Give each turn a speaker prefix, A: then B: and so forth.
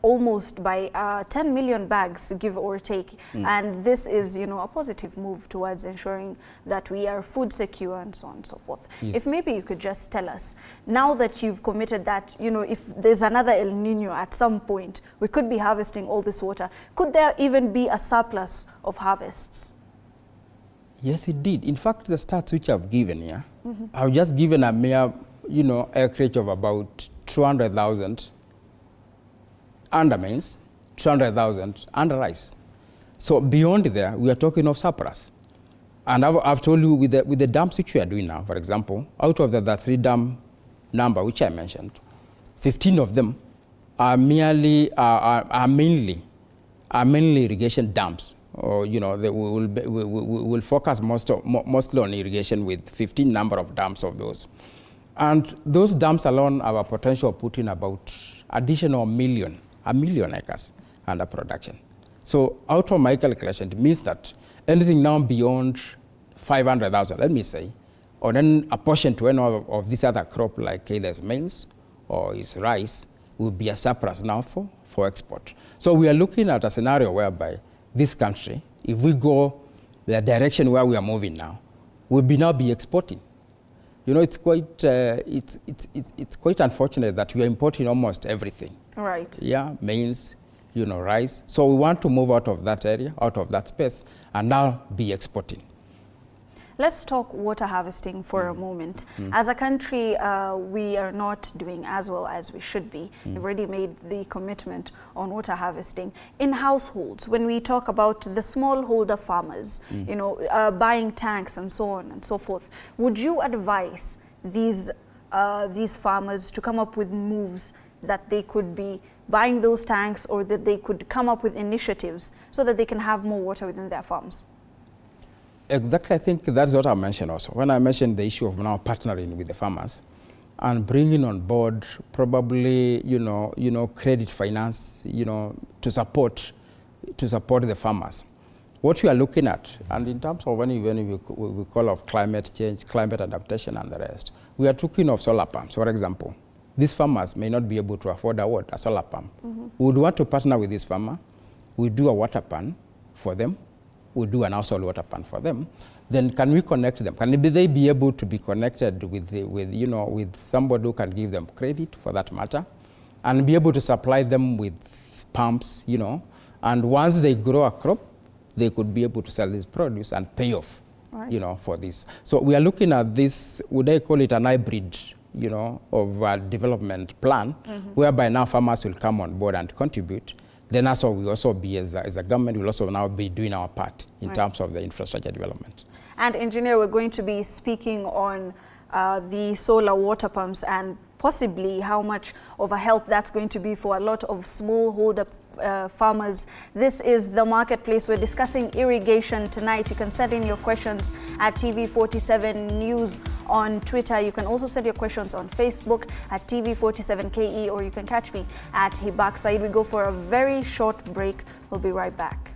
A: almost by 10 million bags, give or take. And this is, a positive move towards ensuring that we are food secure and so on and so forth.
B: Yes.
A: If maybe you could just tell us, now that you've committed that, if there's another El Nino at some point, we could be harvesting all this water. Could there even be a surplus of harvests?
B: Yes, it did. In fact, the stats which I've given here, I've just given a mere, acreage of about 200,000 under maize, 200,000 under rice. So beyond there, we are talking of surplus. And I've told you with the dams which we are doing now, for example, out of the 3 dam number which I mentioned, 15 of them are mainly irrigation dams. Or we will focus mostly on irrigation with 15 number of dams of those. And those dams alone have a potential of putting about additional 1 million acres under production. So out of my calculation, it means that anything now beyond 500,000, let me say, or then a portion to any of this other crop like either maize or is rice will be a surplus now for export. So we are looking at a scenario whereby this country, if we go the direction where we are moving now, will now be exporting. It's quite unfortunate that we are importing almost everything.
A: Right.
B: Yeah, maize, rice. So we want to move out of that area, out of that space, and now be exporting.
A: Let's talk water harvesting for a moment. As a country, we are not doing as well as we should be. We've already made the commitment on water harvesting. In households, when we talk about the smallholder farmers, buying tanks and so on and so forth, would you advise these farmers to come up with moves that they could be buying those tanks, or that they could come up with initiatives so that they can have more water within their farms?
B: Exactly, I think that's what I mentioned also. When I mentioned the issue of now partnering with the farmers and bringing on board probably, credit finance, to support the farmers. What we are looking at, and in terms of when we call of climate change, climate adaptation and the rest, we are talking of solar pumps, for example. These farmers may not be able to afford a solar pump. We would want to partner with this farmer. We do a water pan for them. We do an household water pan for them. Then can we connect them? Can they be able to be connected with somebody who can give them credit for that matter, and be able to supply them with pumps, and once they grow a crop, they could be able to sell this produce and pay off, right, for this. So we are looking at this, would I call it an hybrid, of a development plan, whereby now farmers will come on board and contribute. Then also we also be, as a government, will also now be doing our part in terms of the infrastructure development. And
A: Engineer, we're going to be speaking on the solar water pumps and possibly how much of a help that's going to be for a lot of smallholder farmers. This is The Marketplace. We're discussing irrigation tonight. You can send in your questions at TV47 News on Twitter. You can also send your questions on Facebook at TV47KE, or you can catch me at Hibak Said. We go for a very short break. We'll be right back.